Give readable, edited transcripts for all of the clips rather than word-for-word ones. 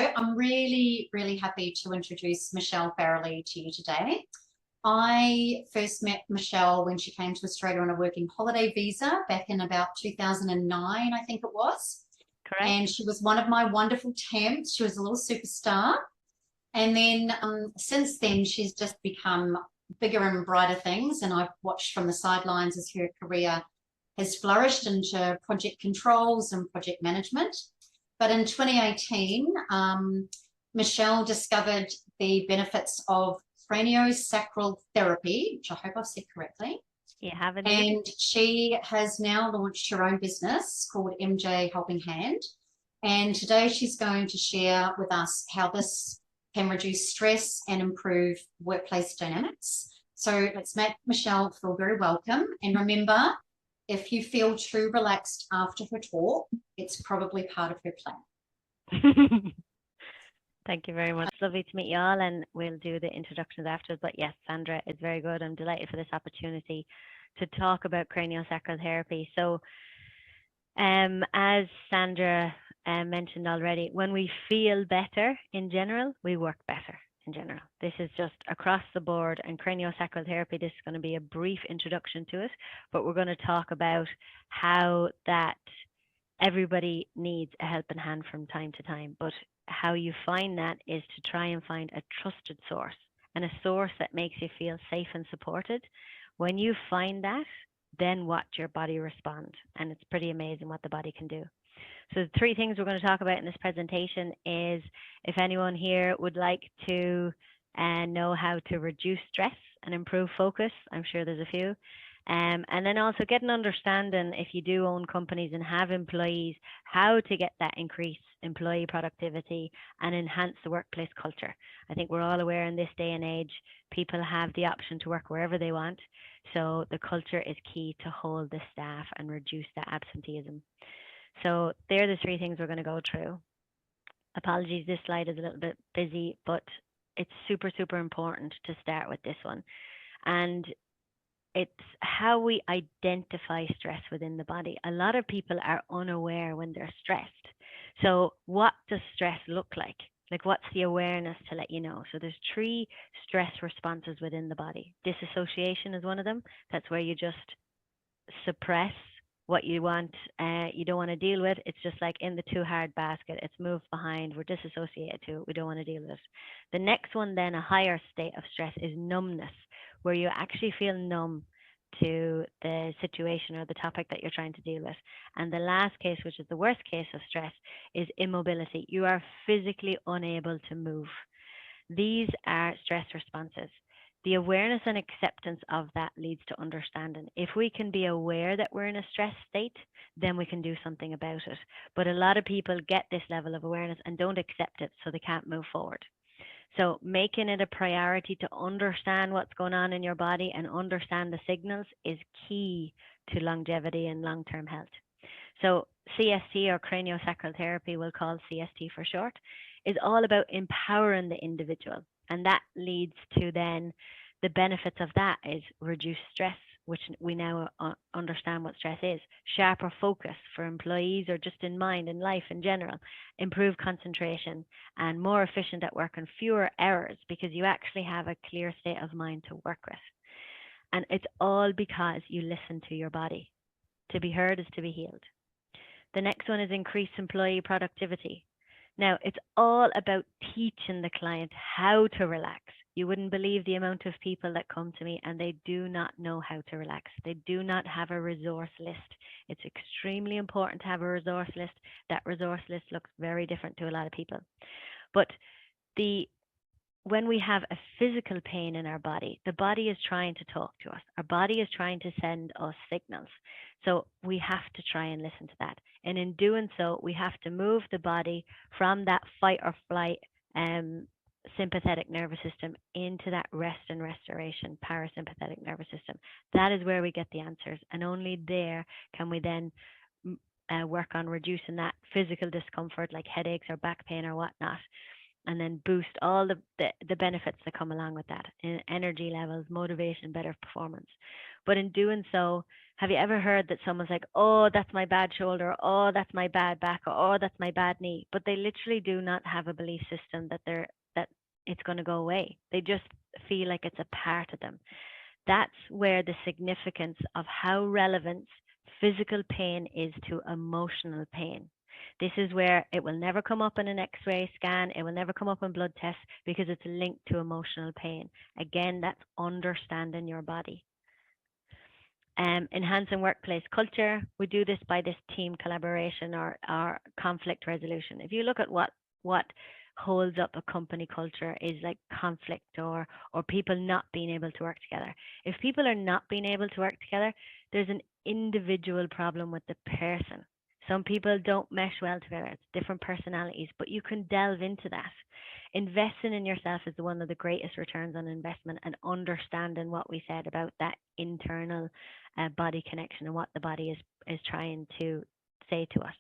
I'm really, really happy to introduce Michelle Farrelly to you today. I first met Michelle when she came to Australia on a working holiday visa back in about 2009, I think it was. Correct. And she was one of my wonderful temps. She was a little superstar. And then since then, she's just become bigger and brighter things. And I've watched from the sidelines as her career has flourished into project controls and project management. But in 2018, Michelle discovered the benefits of craniosacral therapy, which I hope I've said correctly. You have it. And she has now launched her own business called MJ Helping Hand. And today she's going to share with us how this can reduce stress and improve workplace dynamics. So let's make Michelle feel very welcome. And remember, if you feel too relaxed after her talk, it's probably part of her plan. Thank you very much. Lovely to meet you all, and we'll do the introductions afterwards. But yes, Sandra, it's very good. I'm delighted for this opportunity to talk about craniosacral therapy. So as Sandra mentioned already, when we feel better in general, we work better in general. This is just across the board, and craniosacral therapy, this is going to be a brief introduction to it, but we're going to talk about how that everybody needs a helping hand from time to time. But how you find that is to try and find a trusted source, and a source that makes you feel safe and supported. When you find that, then watch your body respond, and it's pretty amazing what the body can do. So the three things we're going to talk about in this presentation is, if anyone here would like to know how to reduce stress and improve focus, I'm sure there's a few. And then also get an understanding, if you do own companies and have employees, how to get that increased employee productivity and enhance the workplace culture. I think we're all aware in this day and age, people have the option to work wherever they want. So the culture is key to hold the staff and reduce that absenteeism. So they're the three things we're going to go through. Apologies, this slide is a little bit busy, but it's super, super important to start with this one. And it's how we identify stress within the body. A lot of people are unaware when they're stressed. So what does stress look like? Like, what's the awareness to let you know? So there's three stress responses within the body. Disassociation is one of them. That's where you just suppress what you want, you don't want to deal with. It's just like in the too hard basket. It's moved behind. We're disassociated to it. We don't want to deal with it. The next one, then, a higher state of stress, is numbness, where you actually feel numb to the situation or the topic that you're trying to deal with. And the last case, which is the worst case of stress, is immobility. You are physically unable to move. These are stress responses. The awareness and acceptance of that leads to understanding. If we can be aware that we're in a stress state, then we can do something about it. But a lot of people get this level of awareness and don't accept it, so they can't move forward. So making it a priority to understand what's going on in your body and understand the signals is key to longevity and long-term health. So CST, or craniosacral therapy, we'll call CST for short, is all about empowering the individual. And that leads to then the benefits of that is reduced stress, which we now understand what stress is, sharper focus for employees or just in mind, in life in general, improved concentration, and more efficient at work and fewer errors, because you actually have a clear state of mind to work with. And it's all because you listen to your body. To be heard is to be healed. The next one is increased employee productivity. Now, it's all about teaching the client how to relax. You wouldn't believe the amount of people that come to me and they do not know how to relax. They do not have a resource list. It's extremely important to have a resource list. That resource list looks very different to a lot of people. But when we have a physical pain in our body, the body is trying to talk to us. Our body is trying to send us signals. So we have to try and listen to that. And in doing so, we have to move the body from that fight or flight sympathetic nervous system into that rest and restoration parasympathetic nervous system. That is where we get the answers. And only there can we then work on reducing that physical discomfort like headaches or back pain or whatnot, and then boost all the benefits that come along with that, in energy levels, motivation, better performance. But in doing so, Have you ever heard that someone's like, oh, that's my bad shoulder, oh, that's my bad back, or oh, that's my bad knee, but they literally do not have a belief system that it's going to go away. They just feel like it's a part of them. That's where the significance of how relevant physical pain is to emotional pain. This is where it will never come up in an x-ray scan, it will never come up in blood tests because it's linked to emotional pain. Again, that's understanding your body. Enhancing workplace culture, we do this by this team collaboration or conflict resolution. If you look at what holds up a company culture is like conflict or people not being able to work together. If people are not being able to work together, there's an individual problem with the person. Some people don't mesh well together. It's different personalities, but you can delve into that. Investing in yourself is one of the greatest returns on investment, and understanding what we said about that internal body connection and what the body is trying to say to us.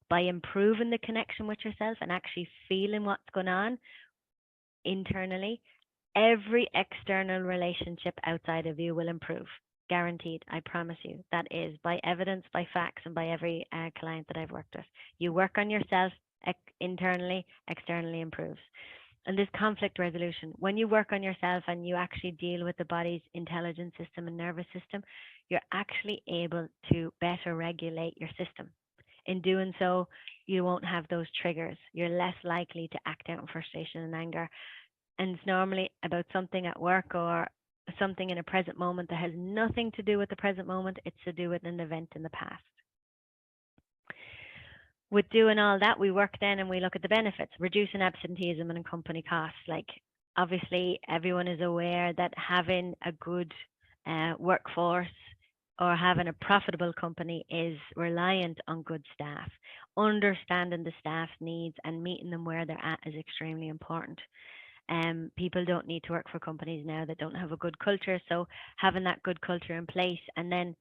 By improving the connection with yourself and actually feeling what's going on internally, every external relationship outside of you will improve. Guaranteed, I promise you. That is by evidence, by facts, and by every client that I've worked with. You work on yourself internally, externally improves. And this conflict resolution, when you work on yourself and you actually deal with the body's intelligence system and nervous system, you're actually able to better regulate your system. In doing so, you won't have those triggers. You're less likely to act out in frustration and anger. And it's normally about something at work or something in a present moment that has nothing to do with the present moment. It's to do with an event in the past. With doing all that, we work then and we look at the benefits, reducing absenteeism and company costs. Like, obviously, everyone is aware that having a good workforce or having a profitable company is reliant on good staff. Understanding the staff's needs and meeting them where they're at is extremely important. People don't need to work for companies now that don't have a good culture. So having that good culture in place and then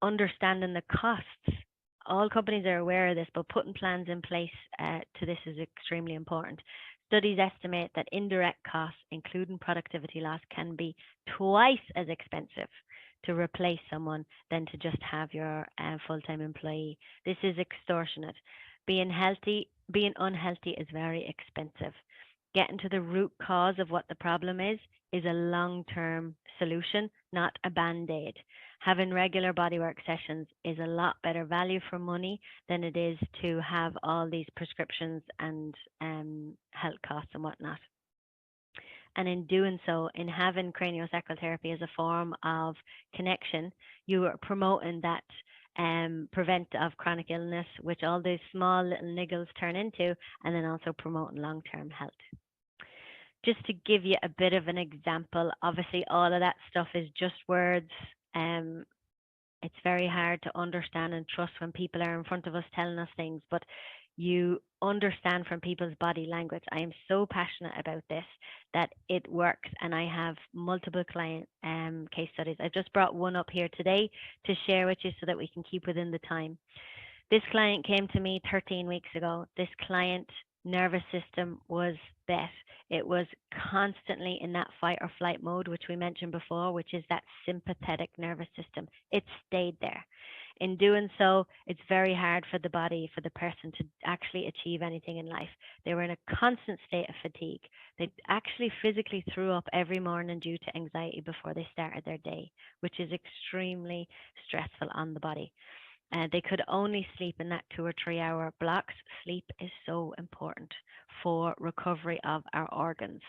understanding the costs. All companies are aware of this, but putting plans in place to this is extremely important. Studies estimate that indirect costs, including productivity loss, can be twice as expensive to replace someone than to just have your full-time employee. This is extortionate. Being unhealthy is very expensive. Getting to the root cause of what the problem is a long-term solution, not a band-aid. Having regular bodywork sessions is a lot better value for money than it is to have all these prescriptions and health costs and whatnot. And in doing so, in having craniosacral therapy as a form of connection, you are promoting that prevent of chronic illness, which all those small little niggles turn into, and then also promoting long-term health. Just to give you a bit of an example, obviously all of that stuff is just words. It's very hard to understand and trust when people are in front of us telling us things, but you understand from people's body language. I am so passionate about this that it works, and I have multiple client case studies. I've just brought one up here today to share with you so that we can keep within the time. This client came to me 13 weeks ago. This client nervous system was bet. It was constantly in that fight or flight mode, which we mentioned before, which is that sympathetic nervous system. It stayed there. In doing so, it's very hard for the body, for the person to actually achieve anything in life. They were in a constant state of fatigue. They actually physically threw up every morning due to anxiety before they started their day, which is extremely stressful on the body. They could only sleep in that 2 or 3 hour blocks. Sleep is so important for recovery of our organs.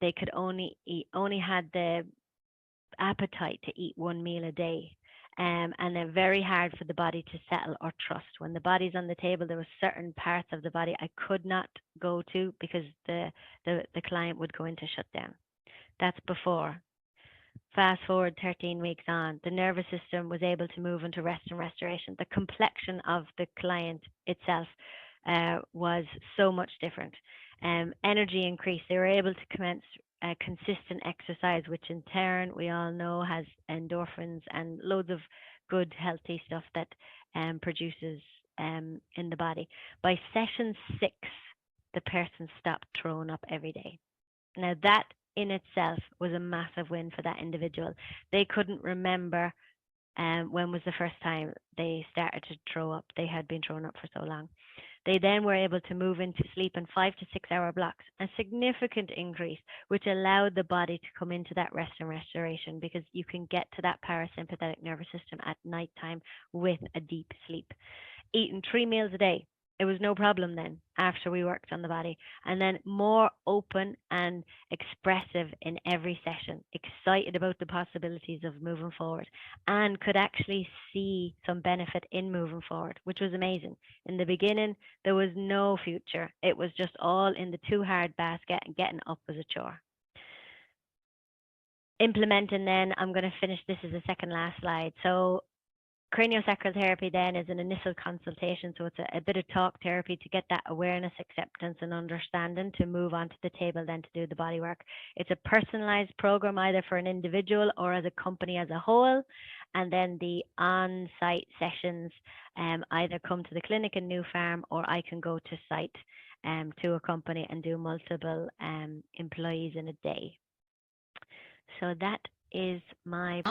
They could only had the appetite to eat 1 meal a day. And they're very hard for the body to settle or trust. When the body's on the table, there were certain parts of the body I could not go to because the client would go into shutdown. That's before. Fast forward 13 weeks on, the nervous system was able to move into rest and restoration. The complexion of the client itself was so much different. Energy increased. They were able to commence consistent exercise, which in turn we all know has endorphins and loads of good, healthy stuff that produces in the body. By session 6, the person stopped throwing up every day. Now that in itself was a massive win for that individual. They couldn't remember when was the first time they started to throw up? They had been throwing up for so long. They then were able to move into sleep in 5 to 6 hour blocks, a significant increase, which allowed the body to come into that rest and restoration, because you can get to that parasympathetic nervous system at nighttime with a deep sleep. Eating 3 meals a day, it was no problem then after we worked on the body. And then more open and expressive in every session, excited about the possibilities of moving forward, and could actually see some benefit in moving forward, which was amazing. In the beginning, there was no future. It was just all in the too hard basket, and getting up was a chore. Implementing then, I'm going to finish this as a second last slide. So craniosacral therapy then is an initial consultation, so it's a bit of talk therapy to get that awareness, acceptance, and understanding to move onto the table then to do the body work. It's a personalized program either for an individual or as a company as a whole, and then the on-site sessions either come to the clinic in New Farm, or I can go to site to a company and do multiple employees in a day. So that is my